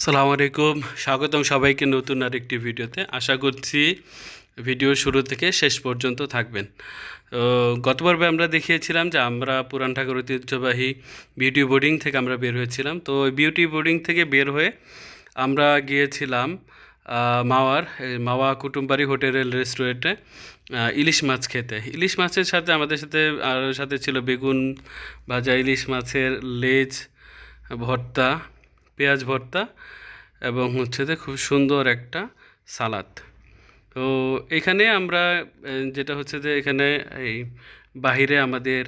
সালামু আলাইকুম, স্বাগতম সবাইকে নতুন আরেকটি ভিডিওতে। আশা করছি ভিডিও শুরু থেকে শেষ পর্যন্ত থাকবেন। তো গত পর্বে আমরা দেখিয়েছিলাম যে আমরা পুরান ঢাকার ঐতিহ্যবাহী বিউটি বোর্ডিং থেকে আমরা বের হয়েছিলাম। তো ওই বিউটি বোর্ডিং থেকে বের হয়ে আমরা গিয়েছিলাম মাওয়া কুটুমবাড়ি হোটেল রেস্টুরেন্টে ইলিশ মাছ খেতে। ইলিশ মাছের সাথে আমাদের সাথে ছিল বেগুন ভাজা, ইলিশ মাছের লেজ ভর্তা, পেঁয়াজ ভর্তা এবং হচ্ছে যে খুব সুন্দর একটা সালাদ। তো এখানে আমরা যেটা হচ্ছে যে এখানে এই বাহিরে আমাদের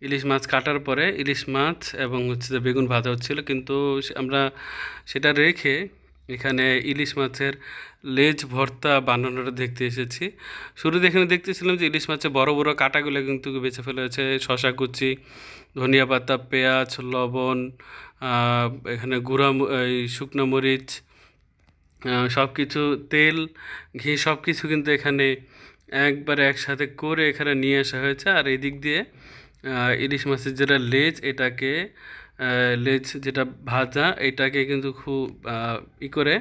ইলিশ মাছ কাটার পরে ইলিশ মাছ এবং হচ্ছে যে বেগুন ভাজা হচ্ছিলো, কিন্তু আমরা সেটা রেখে এখানে ইলিশ মাছের লেজ ভর্তা বানানোটা দেখতে এসেছি। শুরুতে এখানে দেখতেছিলাম যে ইলিশ মাছের বড় বড় কাটাগুলো কিন্তু বেছে ফেলা হয়েছে, শশা কুচি, ধনিয়া পাতা, পেঁয়াজ, লবণ, এখানে এই শুকনো মরিচ, সব কিছু, তেল, ঘি, সব কিছু কিন্তু এখানে একবারে একসাথে করে এখানে নিয়ে আসা হয়েছে। আর এই দিক দিয়ে ইলিশ মাছের যেটা লেজ, এটাকে লেজ যেটা ভাজা, এটাকে কিন্তু খুব করে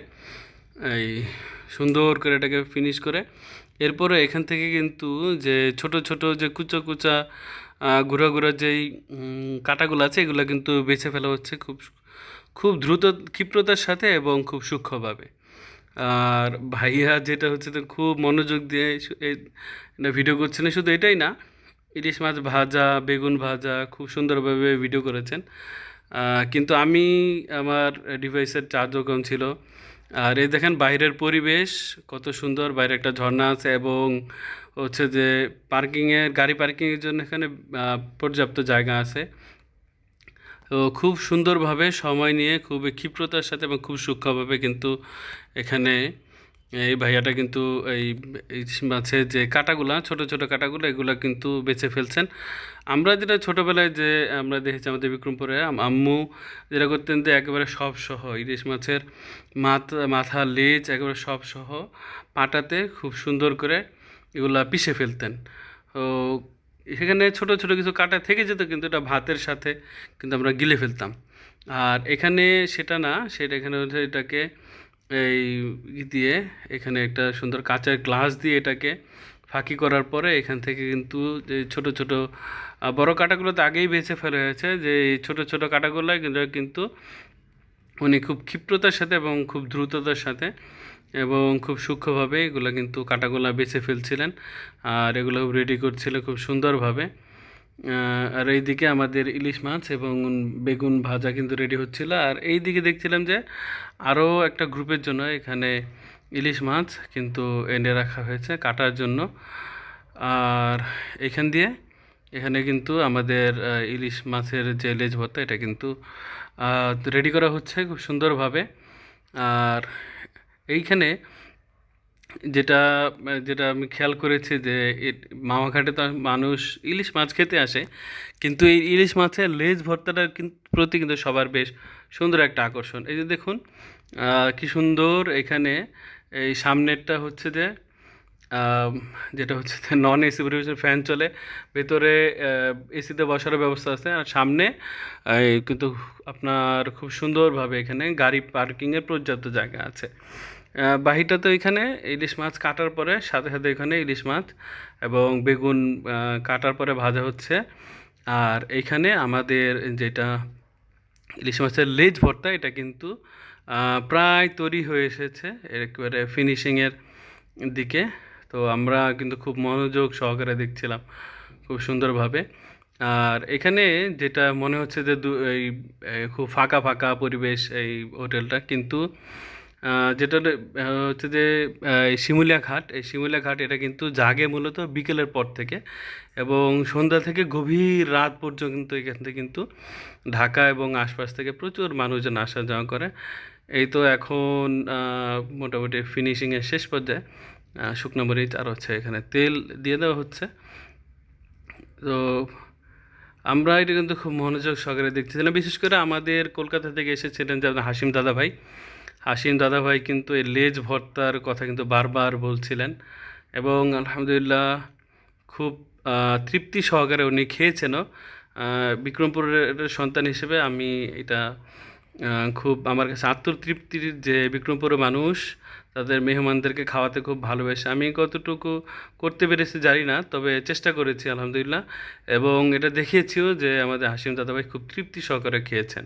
এই সুন্দর করে এটাকে ফিনিশ করে এরপরে এখান থেকে কিন্তু যে ছোট ছোট যে কুচা কুচা গুঁড়া গুঁড়া যেই কাটাগুলো আছে, এগুলো কিন্তু বেছে ফেলা হচ্ছে খুব খুব দ্রুত, ক্ষিপ্রতার সাথে এবং খুব সূক্ষ্মভাবে। আর ভাইয়া যেটা হচ্ছে তো খুব মনোযোগ দিয়ে ভিডিও করছেন। শুধু এটাই না, ইলিশ মাছ ভাজা, বেগুন ভাজা খুব সুন্দরভাবে ভিডিও করেছেন। কিন্তু আমি আমার ডিভাইসের চার্জও কম ছিল। আর এই দেখেন বাইরের পরিবেশ কত সুন্দর, বাইরে একটা ঝর্ণা আছে এবং হচ্ছে যে গাড়ি পার্কিংয়ের জন্য এখানে পর্যাপ্ত জায়গা আছে। তো খুব সুন্দরভাবে সময় নিয়ে, খুবই ক্ষিপ্রতার সাথে এবং খুব সূক্ষ্মভাবে কিন্তু এখানে এই ভাইয়াটা কিন্তু এই মাছের যে কাটাগুলা, ছোট ছোট কাটাগুলো, এগুলো কিন্তু বেছে ফেলছেন। আমরা যেটা ছোটোবেলায় যে আমরা দেখেছি আমাদের বিক্রমপুরে আম্মু যেটা করতেন, যে একেবারে সব সহ ইলিশ মাছের মাথা, লেজ একেবারে সব সহ পাটাতে খুব সুন্দর করে এগুলা পিষে ফেলতেন। তো সেখানে ছোট ছোট কিছু কাটা থেকে যেত, কিন্তু এটা ভাতের সাথে কিন্তু আমরা গিলে ফেলতাম। আর এখানে সেটা না, এখানে হচ্ছে এটাকে এই দিয়ে এখানে একটা সুন্দর কাঁচের গ্লাস দিয়ে এটাকে ফাঁকি করার পরে এখান থেকে কিন্তু যে ছোট ছোট বড় কাটাগুলো তো আগেই বেছে ফেলা হয়েছে, যে এই ছোট ছোট কাটাগুলো কিন্তু উনি খুব ক্ষিপ্রতার সাথে এবং খুব দ্রুততার সাথে এবং খুব সূক্ষ্মভাবে এগুলো কিন্তু কাটাগুলা বেছে ফেলছিলেন আর এগুলো রেডি করছিলেন খুব সুন্দরভাবে। আর এইদিকে আমাদের ইলিশ মাছ এবং বেগুন ভাজা কিন্তু রেডি হচ্ছিল। আর এই দিকে দেখছিলাম যে আরও একটা গ্রুপের জন্য এখানে ইলিশ মাছ কিন্তু এনে রাখা হয়েছে কাটার জন্য। আর এখানে কিন্তু আমাদের ইলিশ মাছের যে লেজ ভর্তা, এটা কিন্তু রেডি করা হচ্ছে খুব সুন্দরভাবে। আর এইখানে যেটা যেটা আমি খেয়াল করেছি যে মামাঘাটে তো মানুষ ইলিশ মাছ খেতে আসে, কিন্তু এই ইলিশ মাছের লেজ ভর্তাটা প্রতি কিন্তু সবার বেশ সুন্দর একটা আকর্ষণ। এই যে দেখুন কি সুন্দর, এখানে এই সামনেরটা হচ্ছে যে যেটা হচ্ছে নন এসি পরিবেশের ফ্যান চলে, ভেতরে এসিতে বসারও ব্যবস্থা আছে। আর সামনে কিন্তু আপনার খুব সুন্দরভাবে এখানে গাড়ি পার্কিংয়ের পর্যাপ্ত জায়গা আছে। বাহিরটা তো এখানে ইলিশ মাছ কাটার পরে সাথে সাথে এখানে ইলিশ মাছ এবং বেগুন কাটার পরে ভাজা হচ্ছে। আর এইখানে আমাদের যেটা ইলিশ মাছের লেজ ভর্তা, এটা কিন্তু প্রায় তৈরি হয়ে এসেছে একেবারে ফিনিশিংয়ের দিকে। তো আমরা কিন্তু খুব মনোযোগ সহকারে দেখছিলাম খুব সুন্দরভাবে। আর এখানে যেটা মনে হচ্ছে যে এই খুব ফাঁকা ফাঁকা পরিবেশ এই হোটেলটা, কিন্তু যেটা হচ্ছে যে শিমুলিয়া ঘাট, এই শিমুলিয়া ঘাট এটা কিন্তু জাগে মূলত বিকেলের পর থেকে এবং সন্ধ্যা থেকে গভীর রাত পর্যন্ত এখান থেকে কিন্তু ঢাকা এবং আশপাশ থেকে প্রচুর মানুষজন আসা যাওয়া করে। এই তো এখন মোটামুটি ফিনিশিংয়ের শেষ পর্যায়ে শুকনো মরিচ আর হচ্ছে এখানে তেল দিয়ে দেওয়া হচ্ছে। তো আমরা এটা কিন্তু খুব মনোযোগ সহকারে দেখতেছিলাম। বিশেষ করে আমাদের কলকাতা থেকে এসেছিলেন যে হাসিম দাদাভাই কিন্তু এই লেজ ভর্তার কথা কিন্তু বারবার বলছিলেন এবং আলহামদুলিল্লাহ খুব তৃপ্তি সহকারে উনি খেয়েছেনও। বিক্রমপুরের সন্তান হিসেবে আমি এটা খুব আমার কাছে আত্মতৃপ্তির যে বিক্রমপুরের মানুষ তাদের মেহমানদেরকে খাওয়াতে খুব ভালোবাসে। আমি কতটুকু করতে পেরেছি জানি না, তবে চেষ্টা করেছি আলহামদুলিল্লাহ, এবং এটা দেখিয়েছিও যে আমাদের হাসিম দাদাভাই খুব তৃপ্তি সহকারে খেয়েছেন।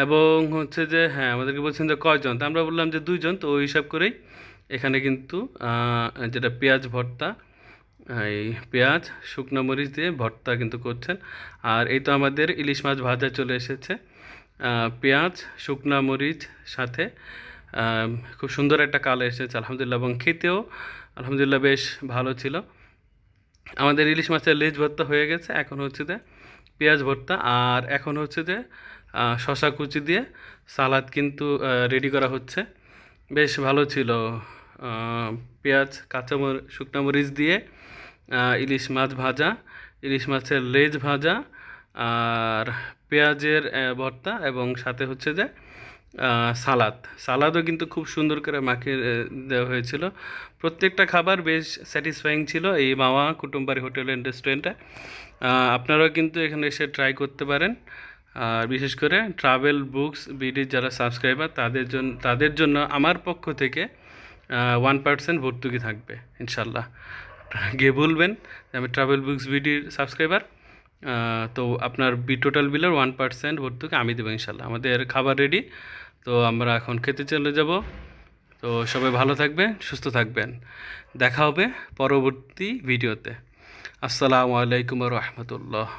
এবং হচ্ছে যে হ্যাঁ, আমাদেরকে বলছেন যে কয়জন, তো আমরা বললাম যে 2 জন। তো ওই হিসাব করেই এখানে কিন্তু যেটা পেঁয়াজ ভর্তা, এই পেঁয়াজ শুকনো মরিচ দিয়ে ভর্তা কিন্তু করছেন। আর এই তো আমাদের ইলিশ মাছ ভাজা চলে এসেছে, পেঁয়াজ শুকনা মরিচ সাথে আম, খুব সুন্দর একটা কালার এসেছে আলহামদুলিল্লাহ, এবং খেতেও আলহামদুলিল্লাহ বেশ ভালো ছিল। আমাদের ইলিশ মাছের লেজ ভর্তা হয়ে গেছে, এখন হচ্ছে যে পেঁয়াজ ভর্তা, আর এখন হচ্ছে যে শশা কুচি দিয়ে সালাদ কিন্তু রেডি করা হচ্ছে। বেশ ভালো ছিল। পেঁয়াজ শুকনো মরিচ দিয়ে ইলিশ মাছ ভাজা, ইলিশ মাছের লেজ ভাজা, আর পেঁয়াজের ভর্তা, এবং সাথে হচ্ছে যে সালাদও কিন্তু খুব সুন্দর করে মাখিয়ে দেওয়া হয়েছিল। প্রত্যেকটা খাবার বেশ স্যাটিসফাইং ছিল এই মাওয়া কুটুমবাড়ি হোটেল অ্যান্ড রেস্টুরেন্টে। আপনারাও কিন্তু এখানে এসে ট্রাই করতে পারেন। আর বিশেষ করে ট্রাভেল বুকস বিডির যারা সাবস্ক্রাইবার তাদের জন্য আমার পক্ষ থেকে 1% ভর্তুকি থাকবে ইনশাল্লাহ। গিয়ে বলবেন যে আমি ট্রাভেল বুকস বিডির সাবস্ক্রাইবার, তো আপনার টোটাল বিলের 1% ভর্তুকি আমি দেবো ইনশাল্লাহ। আমাদের খাবার রেডি, তো আমরা এখন খেতে চলে যাব। তো সবাই ভালো থাকবেন, সুস্থ থাকবেন। দেখা হবে পরবর্তী ভিডিওতে। আসসালামু আলাইকুম রহমতুল্লাহ।